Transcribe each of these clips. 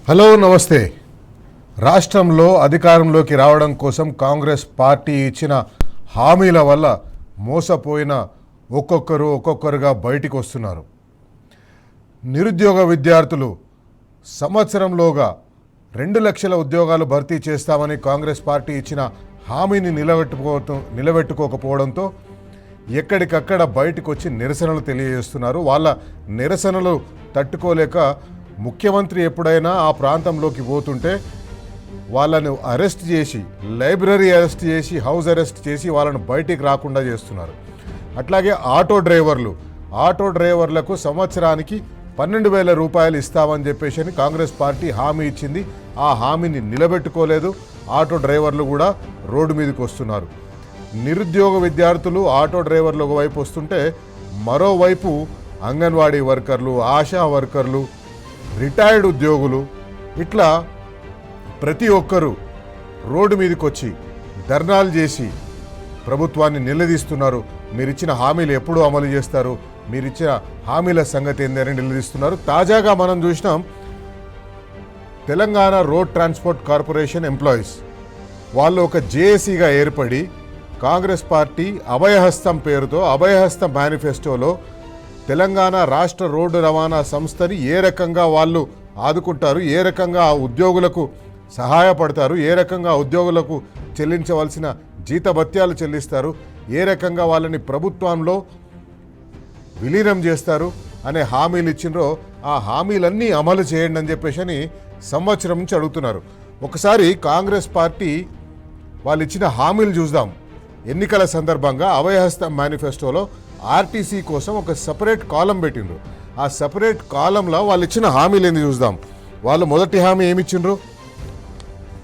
Hello నమస్తే. రాష్ట్రంలో అధికారంలోకి రావడం కోసం కాంగ్రెస్ పార్టీ ఇచ్చిన హామీల వల్ల మోసపోయిన ఒక్కొక్కరుగా బయటికి వస్తున్నారు. నిరుద్యోగ విద్యార్థులు సంవత్సరంలోగా 2 లక్షల ఉద్యోగాలు భర్తీ చేస్తామని కాంగ్రెస్ పార్టీ ఇచ్చిన హామీని నిలబెట్టుకోకపోవడంతో ఎక్కడికక్కడ బయటకు వచ్చి నిరసనలు తెలియజేస్తున్నారు. వాళ్ళ నిరసనలు తట్టుకోలేక ముఖ్యమంత్రి ఎప్పుడైనా ఆ ప్రాంతంలోకి పోతుంటే వాళ్ళను అరెస్ట్ చేసి, లైబ్రరీ అరెస్ట్ చేసి, హౌస్ అరెస్ట్ చేసి వాళ్ళను బయటికి రాకుండా చేస్తున్నారు. అట్లాగే ఆటో డ్రైవర్లకు సంవత్సరానికి 12,000 రూపాయలు ఇస్తామని చెప్పేసి కాంగ్రెస్ పార్టీ హామీ ఇచ్చింది. ఆ హామీని నిలబెట్టుకోలేదు. ఆటో డ్రైవర్లు కూడా రోడ్డు మీదకి వస్తున్నారు. నిరుద్యోగ విద్యార్థులు, ఆటో డ్రైవర్లు ఒకవైపు వస్తుంటే మరోవైపు అంగన్వాడీ వర్కర్లు, ఆశా వర్కర్లు, రిటైర్డ్ ఉద్యోగులు, ఇట్లా ప్రతి ఒక్కరూ రోడ్డు మీదకి వచ్చి ధర్నాలు చేసి ప్రభుత్వాన్ని నిలదీస్తున్నారు. మీరిచ్చిన హామీలు ఎప్పుడు అమలు చేస్తారు, మీరిచ్చిన హామీల సంగతి ఏందని నిలదీస్తున్నారు. తాజాగా మనం చూసినాం, Telangana road transport corporation employees వాళ్ళు ఒక జేఏసీగా ఏర్పడి కాంగ్రెస్ పార్టీ అభయహస్తం పేరుతో అభయహస్తం మేనిఫెస్టోలో తెలంగాణ రాష్ట్ర రోడ్డు రవాణా సంస్థని ఏ రకంగా వాళ్ళు ఆదుకుంటారు, ఏ రకంగా ఆ ఉద్యోగులకు సహాయపడతారు, ఏ రకంగా ఉద్యోగులకు చెల్లించవలసిన జీతభత్యాలు చెల్లిస్తారు, ఏ రకంగా వాళ్ళని ప్రభుత్వంలో విలీనం చేస్తారు అనే హామీలు ఇచ్చినరో ఆ హామీలన్నీ అమలు చేయండి అని చెప్పేసి సంవత్సరం నుంచి అడుగుతున్నారు. ఒకసారి కాంగ్రెస్ పార్టీ వాళ్ళు ఇచ్చిన హామీలు చూద్దాం. ఎన్నికల సందర్భంగా అభయహస్తం మేనిఫెస్టోలో ఆర్టీసీ కోసం ఒక సపరేట్ కాలం పెట్టిండ్రు. ఆ సపరేట్ కాలంలో వాళ్ళు ఇచ్చిన హామీలు ఏంది చూద్దాం. వాళ్ళు మొదటి హామీ ఏమిచ్చిండ్రు?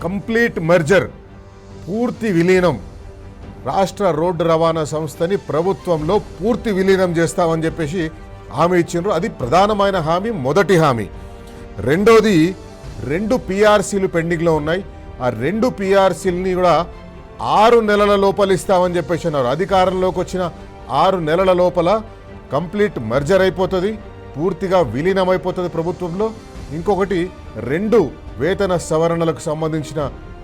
కంప్లీట్ మెర్జర్, పూర్తి విలీనం, రాష్ట్ర రోడ్డు రవాణా సంస్థని ప్రభుత్వంలో పూర్తి విలీనం చేస్తామని చెప్పేసి హామీ ఇచ్చిండ్రు. అది ప్రధానమైన హామీ, మొదటి హామీ. రెండోది, 2 పిఆర్సీలు పెండింగ్లో ఉన్నాయి. ఆ 2 పిఆర్సీలని కూడా 6 నెలల లోపల ఇస్తామని చెప్పేసి అన్నారు. అధికారంలోకి వచ్చిన 6 నెలల లోపల కంప్లీట్ మర్జర్ అయిపోతుంది, పూర్తిగా విలీనం అయిపోతుంది ప్రభుత్వంలో. ఇంకొకటి, 2 వేతన సవరణలకు సంబంధించిన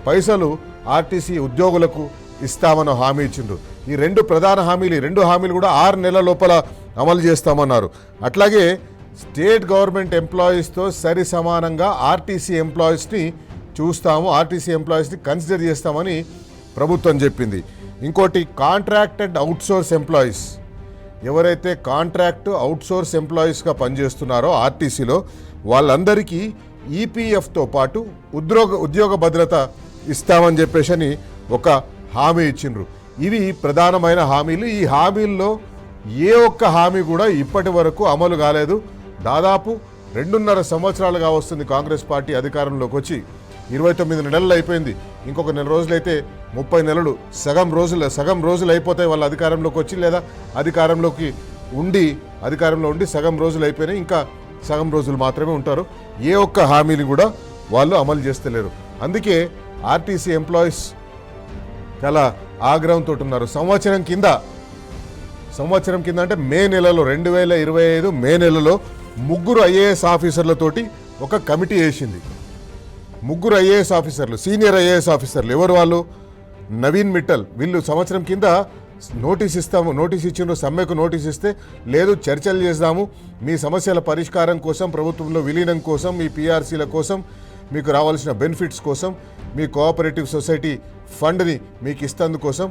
పైసలు ఆర్టీసీ ఉద్యోగులకు ఇస్తామని హామీ ఇచ్చిండ్రు. ఈ 2 ప్రధాన హామీలు, ఈ 2 హామీలు కూడా 6 నెలల లోపల అమలు చేస్తామన్నారు. అట్లాగే స్టేట్ గవర్నమెంట్ ఎంప్లాయీస్తో సరి సమానంగా ఆర్టీసీ ఎంప్లాయీస్ని చూస్తాము, ఆర్టీసీ ఎంప్లాయీస్ని కన్సిడర్ చేస్తామని ప్రభుత్వం చెప్పింది. ఇంకోటి, కాంట్రాక్టెడ్ అవుట్సోర్స్ ఎంప్లాయీస్, ఎవరైతే కాంట్రాక్ట్ అవుట్సోర్స్ ఎంప్లాయీస్గా పనిచేస్తున్నారో ఆర్టీసీలో వాళ్ళందరికీ ఈపీఎఫ్తో పాటు ఉద్యోగ భద్రత ఇస్తామని చెప్పేసి ఒక హామీ ఇచ్చిండ్రు. ఇవి ప్రధానమైన హామీలు. ఈ హామీల్లో ఏ ఒక్క హామీ కూడా ఇప్పటి వరకు అమలు కాలేదు. దాదాపు 2.5 సంవత్సరాలుగా వస్తుంది కాంగ్రెస్ పార్టీ అధికారంలోకి వచ్చి. 29 నెలలు అయిపోయింది. ఇంకొక 4 రోజులైతే 30 నెలలు, సగం రోజులు అయిపోతాయి వాళ్ళు అధికారంలోకి వచ్చి, లేదా అధికారంలో ఉండి సగం రోజులు అయిపోయినాయి. ఇంకా సగం రోజులు మాత్రమే ఉంటారు. ఏ ఒక్క హామీని కూడా వాళ్ళు అమలు చేస్తలేరు. అందుకే ఆర్టీసీ ఎంప్లాయీస్ చాలా ఆగ్రహంతో ఉన్నారు. సంవత్సరం కింద అంటే మే నెలలో 2025 మే నెలలో 3 ఐఏఎస్ ఆఫీసర్లతోటి ఒక కమిటీ వేసింది. 3 ఐఏఎస్ ఆఫీసర్లు, సీనియర్ ఐఏఎస్ ఆఫీసర్లు. ఎవరు వాళ్ళు? నవీన్ మిట్టల్. వీళ్ళు సంవత్సరం కింద నోటీస్ ఇచ్చిండ్రు, సమ్మెకు నోటీస్ ఇస్తే లేదు, చర్చలు చేద్దాము, మీ సమస్యల పరిష్కారం కోసం, ప్రభుత్వంలో విలీనం కోసం, మీ పిఆర్సీల కోసం, మీకు రావాల్సిన బెనిఫిట్స్ కోసం, మీ కోఆపరేటివ్ సొసైటీ ఫండ్ని మీకు ఇస్తందుకోసం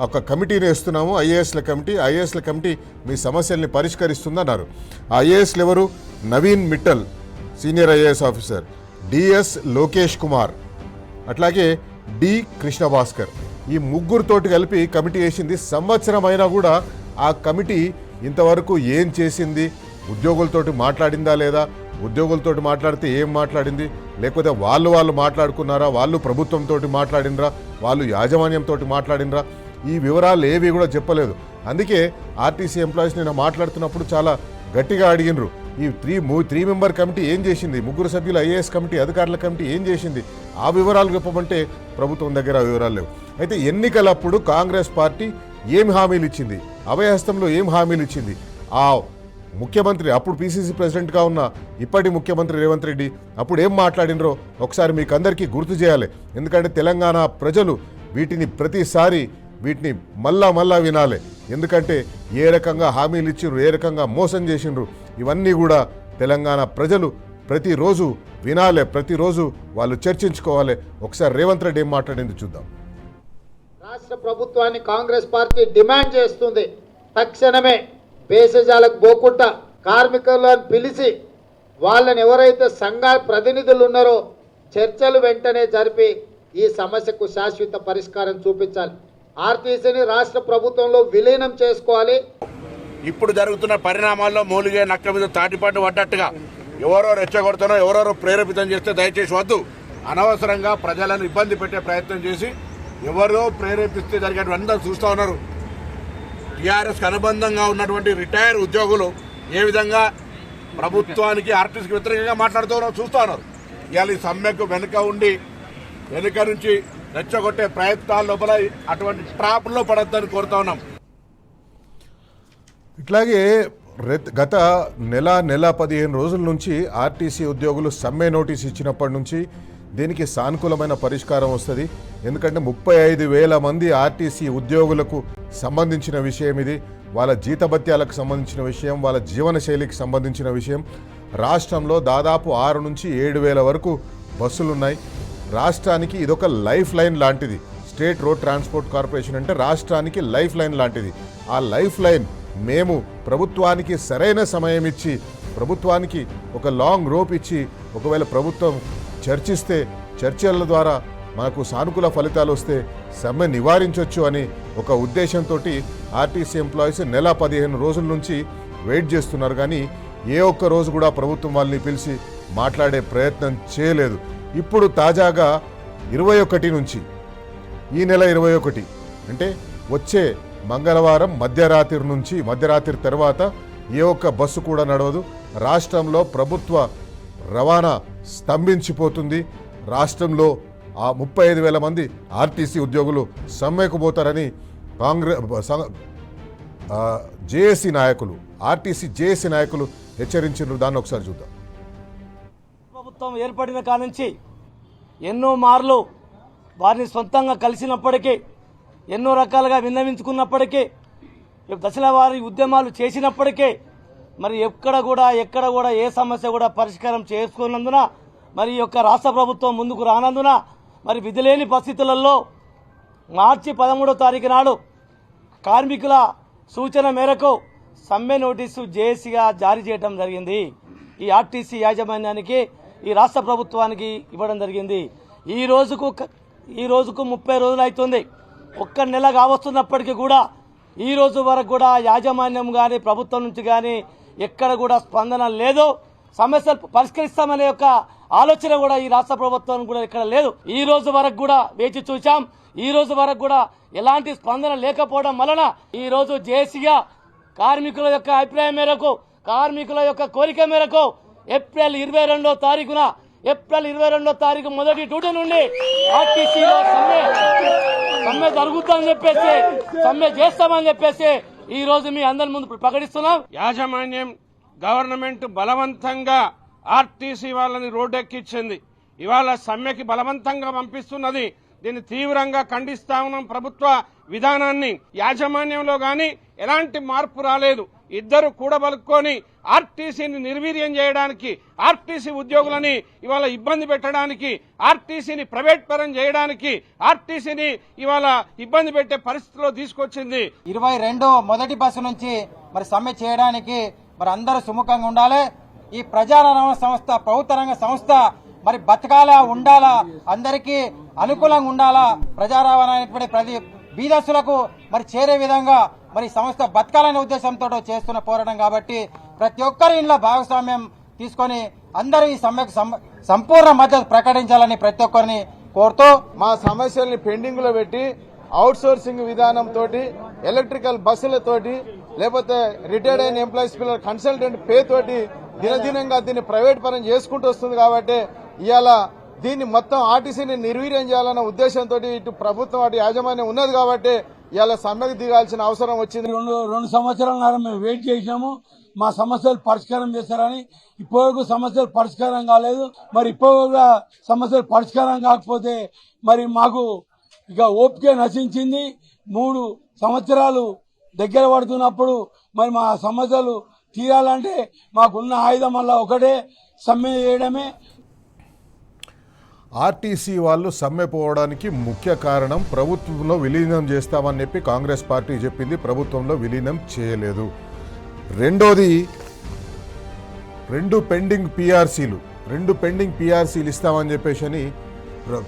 ఒక కమిటీని వేస్తున్నాము, ఐఏఎస్ల కమిటీ మీ సమస్యల్ని పరిష్కరిస్తుందన్నారు. ఆ ఐఏఎస్లు ఎవరు? Naveen Mittal senior IAS officer, DS Lokesh Kumar, అట్లాగే డి కృష్ణ భాస్కర్. ఈ 3తోటి కలిపి కమిటీ వేసింది. సంవత్సరం అయినా కూడా ఆ కమిటీ ఇంతవరకు ఏం చేసింది? ఉద్యోగులతోటి మాట్లాడిందా లేదా? ఉద్యోగులతోటి మాట్లాడితే ఏం మాట్లాడింది? లేకపోతే వాళ్ళు మాట్లాడుకున్నారా? వాళ్ళు ప్రభుత్వంతో మాట్లాడినరా? వాళ్ళు యాజమాన్యంతో మాట్లాడినరా? ఈ వివరాలు ఏవి కూడా చెప్పలేదు. అందుకే ఆర్టీసీ ఎంప్లాయీస్ నేను మాట్లాడుతున్నప్పుడు చాలా గట్టిగా అడిగినరు, ఈ 3 మెంబర్ కమిటీ ఏం చేసింది? 3 సభ్యుల ఐఏఎస్ కమిటీ, అధికారుల కమిటీ ఏం చేసింది? ఆ వివరాలు చెప్పమంటే ప్రభుత్వం దగ్గర ఆ వివరాలు లేవు. అయితే ఎన్నికలప్పుడు కాంగ్రెస్ పార్టీ ఏం హామీలు ఇచ్చింది? అభయహస్తంలో ఏం హామీలు ఇచ్చింది? ఆ ముఖ్యమంత్రి అప్పుడు పిసిసి ప్రెసిడెంట్గా ఉన్న ఇప్పటి ముఖ్యమంత్రి రేవంత్ రెడ్డి అప్పుడు ఏం మాట్లాడినరో ఒకసారి మీకు అందరికీ గుర్తు చేయాలి. ఎందుకంటే తెలంగాణ ప్రజలు వీటిని ప్రతిసారి వీటిని మళ్ళా వినాలి. ఎందుకంటే ఏ రకంగా హామీలు ఇచ్చిండ్రు, ఏ రకంగా మోసం చేసిండ్రు, ఇవన్నీ కూడా తెలంగాణ ప్రజలు ప్రతిరోజు వినాలి, ప్రతిరోజు వాళ్ళు చర్చించుకోవాలి. ఒకసారి రేవంత్ రెడ్డి ఏం మాట్లాడింది చూద్దాం. రాష్ట్ర ప్రభుత్వాన్ని కాంగ్రెస్ పార్టీ డిమాండ్ చేస్తుంది, తక్షణమే భేషజాలకు పోకుండా కార్మికులను పిలిచి వాళ్ళని ఎవరైతే సంఘ ప్రతినిధులు ఉన్నారో చర్చలు వెంటనే జరిపి ఈ సమస్యకు శాశ్వత పరిష్కారం చూపించాలి. ఆర్టీసీని రాష్ట్ర ప్రభుత్వంలో విలీనం చేసుకోవాలి. ఇప్పుడు జరుగుతున్న పరిణామాల్లో మూలిగే నక్క మీద తాటిపాటు పడ్డట్టుగా ఎవరో రెచ్చగొడుతున్నా, ఎవరెవరో ప్రేరేపితం చేస్తే దయచేసి వద్దు. అనవసరంగా ప్రజలను ఇబ్బంది పెట్టే ప్రయత్నం చేసి ఎవరో ప్రేరేపిస్తే జరిగేటువంటి అందరూ చూస్తూ ఉన్నారు. టీఆర్ఎస్కి అనుబంధంగా ఉన్నటువంటి రిటైర్ ఉద్యోగులు ఏ విధంగా ప్రభుత్వానికి ఆర్టీసీకి వ్యతిరేకంగా మాట్లాడుతూ ఉన్నారో చూస్తూ ఉన్నారు. ఇవాళ ఈ సమ్మెకు వెనుక నుంచి రెచ్చగొట్టే ప్రయత్నాల లోపల అటువంటి ట్రాప్లో పడొద్దని కోరుతా ఉన్నాం. ఇట్లాగే గత నెల 15 రోజుల నుంచి ఆర్టీసీ ఉద్యోగులు సమ్మె నోటీస్ ఇచ్చినప్పటి నుంచి దీనికి సానుకూలమైన పరిష్కారం వస్తుంది. ఎందుకంటే 35,000 మంది ఆర్టీసీ ఉద్యోగులకు సంబంధించిన విషయం ఇది. వాళ్ళ జీతభత్యాలకు సంబంధించిన విషయం, వాళ్ళ జీవన శైలికి సంబంధించిన విషయం. రాష్ట్రంలో దాదాపు 6 నుంచి 7,000 వరకు బస్సులున్నాయి. రాష్ట్రానికి ఇదొక లైఫ్ లైన్ లాంటిది. స్టేట్ రోడ్ ట్రాన్స్పోర్ట్ కార్పొరేషన్ అంటే రాష్ట్రానికి లైఫ్ లైన్ లాంటిది. ఆ లైఫ్ లైన్ మేము ప్రభుత్వానికి సరైన సమయం ఇచ్చి, ప్రభుత్వానికి ఒక లాంగ్ రోప్ ఇచ్చి, ఒకవేళ ప్రభుత్వం చర్చిస్తే చర్చల ద్వారా మనకు సానుకూల ఫలితాలు వస్తే సమ్మె నివారించవచ్చు అని ఒక ఉద్దేశంతో ఆర్టీసీ ఎంప్లాయీస్ నెల 15 రోజుల నుంచి వెయిట్ చేస్తున్నారు. కానీ ఏ ఒక్క రోజు కూడా ప్రభుత్వం వాళ్ళని పిలిచి మాట్లాడే ప్రయత్నం చేయలేదు. ఇప్పుడు తాజాగా 21 నుంచి ఈ నెల 21 అంటే వచ్చే మంగళవారం మధ్యరాత్రి తర్వాత ఏ ఒక్క బస్సు కూడా నడవదు. రాష్ట్రంలో ప్రభుత్వ రవాణా స్తంభించిపోతుంది. రాష్ట్రంలో ఆ 35,000 మంది ఆర్టీసీ ఉద్యోగులు సమ్మెకు పోతారని జేఏసీ నాయకులు, ఆర్టీసీ జేఏసీ నాయకులు హెచ్చరించారు. దాన్ని ఒకసారి చూద్దాం. ప్రభుత్వం ఏర్పడిన కాడ నుంచి ఎన్నో మార్లు వారిని సొంతంగా కలిసినప్పటికీ, ఎన్నో రకాలుగా విన్నవించుకున్నప్పటికీ, దశల వారి ఉద్యమాలు చేసినప్పటికీ మరి ఎక్కడ కూడా ఏ సమస్య కూడా పరిష్కారం చేసుకున్నందున మరి యొక్క రాష్ట్ర ప్రభుత్వం ముందుకు రానందున మరి విధిలేని పరిస్థితులలో మార్చి 13వ తారీఖు నాడు కార్మికుల సూచన మేరకు సమ్మె నోటీసు జేఏసీగా జారీ చేయడం జరిగింది. ఈ ఆర్టీసీ యాజమాన్యానికి, ఈ రాష్ట్ర ప్రభుత్వానికి ఇవ్వడం జరిగింది. ఈ రోజుకు 30 రోజులు అవుతుంది. ఒక్క నెల కావస్తున్నప్పటికీ కూడా ఈ రోజు వరకు కూడా యాజమాన్యం కానీ ప్రభుత్వం నుంచి కానీ ఎక్కడ కూడా స్పందన లేదు. సమస్యలు పరిష్కరిస్తామనే యొక్క ఆలోచన కూడా ఈ రాష్ట్ర ప్రభుత్వం కూడా ఇక్కడ లేదు. ఈ రోజు వరకు కూడా వేచి చూసాం. ఈ రోజు వరకు కూడా ఎలాంటి స్పందన లేకపోవడం వలన ఈ రోజు జేఏసీగా కార్మికుల యొక్క అభిప్రాయం మేరకు, కార్మికుల యొక్క కోరిక మేరకు ఏప్రిల్ 22వ తారీఖు మొదటి డ్యూటీ నుండి ఆర్టీసీలో సమ్మె జరుగుతుందని చెప్పేసి, సమ్మె చేస్తామని చెప్పేసి ఈ రోజు మీ అందరి ముందు ప్రకటిస్తున్నాం. యాజమాన్యం గవర్నమెంట్ బలవంతంగా ఆర్టీసీ వాళ్ళని రోడ్డెక్కించింది. ఇవాళ సమ్మెకి బలవంతంగా పంపిస్తున్నది. దీన్ని తీవ్రంగా ఖండిస్తా ఉన్నాం. ప్రభుత్వ విధానాన్ని యాజమాన్యంలో గాని ఎలాంటి మార్పు రాలేదు. ఇద్దరు కూడబలుక్కొని ఆర్టీసీని నిర్వీర్యం చేయడానికి, ఆర్టీసీ ఉద్యోగులని ఇవాళ ఇబ్బంది పెట్టడానికి, ఆర్టీసీని ప్రైవేట్ పరం చేయడానికి, ఆర్టీసీని ఇవాళ ఇబ్బంది పెట్టే పరిస్థితిలో తీసుకొచ్చింది. 22 మొదటి బస్సు నుంచి మరి సమ్మె చేయడానికి మరి అందరూ సుముఖంగా ఉండాలి. ఈ ప్రజారవాణా సంస్థ, ప్రభుత్వ రంగ సంస్థ మరి బతకాలా, ఉండాలా, అందరికీ అనుకూలంగా ఉండాలా, ప్రజా రవాణా ప్రతి బీదస్సులకు మరి చేరే విధంగా మరి సంస్థ బతకాలనే ఉద్దేశంతో చేస్తున్న పోరాటం కాబట్టి ప్రతి ఒక్కరి ఇంట్లో భాగస్వామ్యం తీసుకొని అందరూ ఈ సమ్మెకు సంపూర్ణ మద్దతు ప్రకటించాలని ప్రతి ఒక్కరిని కోరుతూ మా సమస్యల్ని పెండింగ్ లో పెట్టి అవుట్ సోర్సింగ్ విధానంతో, ఎలక్ట్రికల్ బస్సులతోటి, లేకపోతే రిటైర్డ్ అయిన ఎంప్లాయీస్ పిల్లల కన్సల్టెంట్ పే తోటి దినదినంగా దీన్ని ప్రైవేట్ పరం చేసుకుంటూ వస్తుంది. కాబట్టి ఇవాళ దీన్ని మొత్తం ఆర్టీసీని నిర్వీర్యం చేయాలన్న ఉద్దేశంతో ఇటు ప్రభుత్వం అటు యాజమాన్యం ఉన్నది. కాబట్టి ఇవాళ సమ్మెకు దిగాల్సిన అవసరం వచ్చింది. 2 సంవత్సరాల మేము వెయిట్ చేసినాము. మా సమస్యలు పరిష్కారం చేస్తారని. ఇప్పటివరకు సమస్యలు పరిష్కారం కాలేదు. మరి ఇప్పటివరకు సమస్యలు పరిష్కారం కాకపోతే మరి మాకు ఇక ఓపిక నశించింది. 3 సంవత్సరాలు దగ్గర పడుతున్నప్పుడు మరి మా సమస్యలు తీరాలంటే మాకున్న ఆయుధం వల్ల ఒకటే సమ్మె చేయడమే. ఆర్టీసీ వాళ్ళు సమ్మె పోవడానికి ముఖ్య కారణం ప్రభుత్వంలో విలీనం చేస్తామని చెప్పి కాంగ్రెస్ పార్టీ చెప్పింది. ప్రభుత్వంలో విలీనం చేయలేదు. రెండోది 2 పెండింగ్ పిఆర్సీలు ఇస్తామని చెప్పేసి అని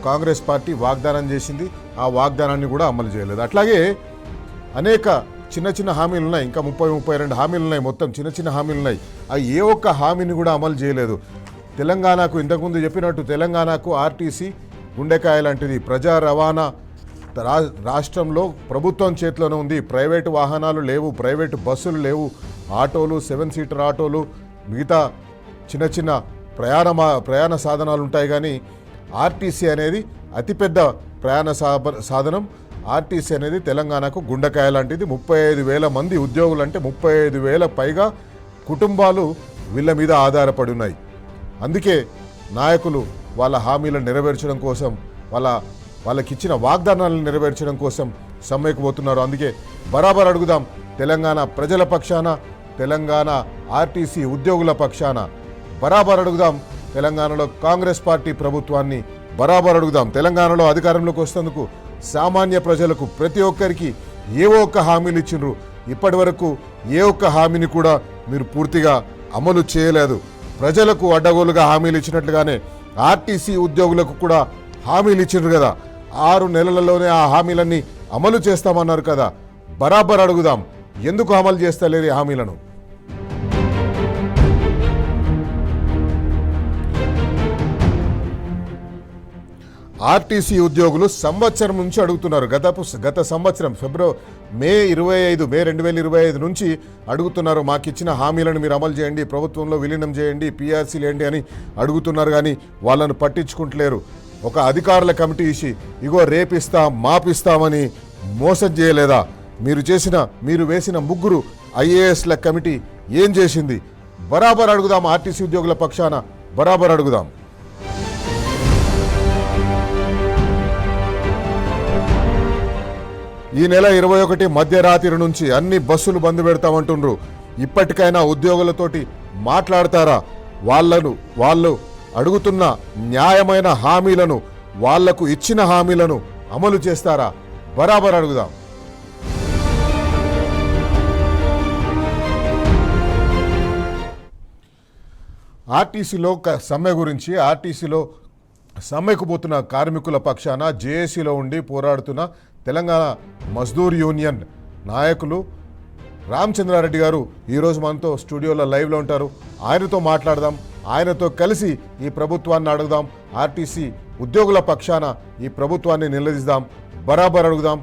కాంగ్రెస్ పార్టీ వాగ్దానం చేసింది. ఆ వాగ్దానాన్ని కూడా అమలు చేయలేదు. అట్లాగే అనేక చిన్న చిన్న హామీలు ఉన్నాయి. ఇంకా 30-32 హామీలు ఉన్నాయి. మొత్తం చిన్న చిన్న హామీలు ఉన్నాయి. ఆ ఏ ఒక్క హామీని కూడా అమలు చేయలేదు. తెలంగాణకు ఇంతకుముందు చెప్పినట్టు తెలంగాణకు ఆర్టీసీ గుండెకాయ లాంటిది. ప్రజా రవాణా రాష్ట్రంలో ప్రభుత్వం చేతిలోనే ఉంది. ప్రైవేటు వాహనాలు లేవు, ప్రైవేటు బస్సులు లేవు, ఆటోలు, 7 సీటర్ ఆటోలు, మిగతా చిన్న చిన్న ప్రయాణ సాధనాలు ఉంటాయి. కానీ ఆర్టీసీ అనేది అతిపెద్ద ప్రయాణ సాధనం. ఆర్టీసీ అనేది తెలంగాణకు గుండెకాయ లాంటిది. 35,000 మంది ఉద్యోగులు అంటే 35,000 పైగా కుటుంబాలు వీళ్ళ మీద ఆధారపడి ఉన్నాయి. అందుకే నాయకులు వాళ్ళ హామీలను నెరవేర్చడం కోసం, వాళ్ళకిచ్చిన వాగ్దానాలను నెరవేర్చడం కోసం సమ్మెకు పోతున్నారు. అందుకే బరాబర్ అడుగుదాం తెలంగాణ ప్రజల పక్షాన, తెలంగాణ ఆర్టీసీ ఉద్యోగుల పక్షాన బరాబర్ అడుగుదాం. తెలంగాణలో కాంగ్రెస్ పార్టీ ప్రభుత్వాన్ని బరాబర్ అడుగుదాం. తెలంగాణలో అధికారంలోకి వస్తేందుకు సామాన్య ప్రజలకు ప్రతి ఒక్కరికి ఏవో ఒక్క హామీలు ఇచ్చిండ్రు. ఇప్పటి వరకు ఏ ఒక్క హామీని కూడా మీరు పూర్తిగా అమలు చేయలేదు. ప్రజలకు అడ్డగోలుగా హామీలు ఇచ్చినట్లుగానే ఆర్టీసీ ఉద్యోగులకు కూడా హామీలు ఇచ్చిండ్రు కదా. 6 నెలలలోనే ఆ హామీలన్నీ అమలు చేస్తామన్నారు కదా. బరాబర్ అడుగుదాం, ఎందుకు అమలు చేస్తలేరు ఈ హామీలను? ఆర్టీసీ ఉద్యోగులు సంవత్సరం నుంచి అడుగుతున్నారు. గత సంవత్సరం మే 2025 నుంచి అడుగుతున్నారు. మాకు ఇచ్చిన హామీలను మీరు అమలు చేయండి, ప్రభుత్వంలో విలీనం చేయండి, పిఆర్సీలు ఏంటి అని అడుగుతున్నారు. కానీ వాళ్ళను పట్టించుకుంటలేరు. ఒక అధికారుల కమిటీ ఇచ్చి ఇగో రేపిస్తాం మాపిస్తామని మోసం చేయలేదా? మీరు వేసిన 3 ఐఏఎస్ల కమిటీ ఏం చేసింది? బరాబర్ అడుగుదాం. ఆర్టీసీ ఉద్యోగుల పక్షాన బరాబర్ అడుగుదాం. ఈ నెల 21 మధ్యరాత్రి నుంచి అన్ని బస్సులు బంద్ పెడతామంటుండ్రు. ఇప్పటికైనా ఉద్యోగులతోటి మాట్లాడతారా? వాళ్ళు అడుగుతున్న న్యాయమైన హామీలను, వాళ్లకు ఇచ్చిన హామీలను అమలు చేస్తారా? బరాబర్ అడుగుదాం. ఆర్టీసీలో సమ్మె గురించి, ఆర్టీసీలో సమ్మెకు పోతున్న కార్మికుల పక్షాన జేఏసీలో ఉండి పోరాడుతున్న తెలంగాణ మజ్దూర్ యూనియన్ నాయకులు రామచంద్రారెడ్డి గారు ఈరోజు మనతో స్టూడియోలో లైవ్లో ఉంటారు. ఆయనతో మాట్లాడదాం. ఆయనతో కలిసి ఈ ప్రభుత్వాన్ని అడుగుదాం. ఆర్టీసీ ఉద్యోగుల పక్షాన ఈ ప్రభుత్వాన్ని నిలదీద్దాం. బరాబర్ అడుగుదాం.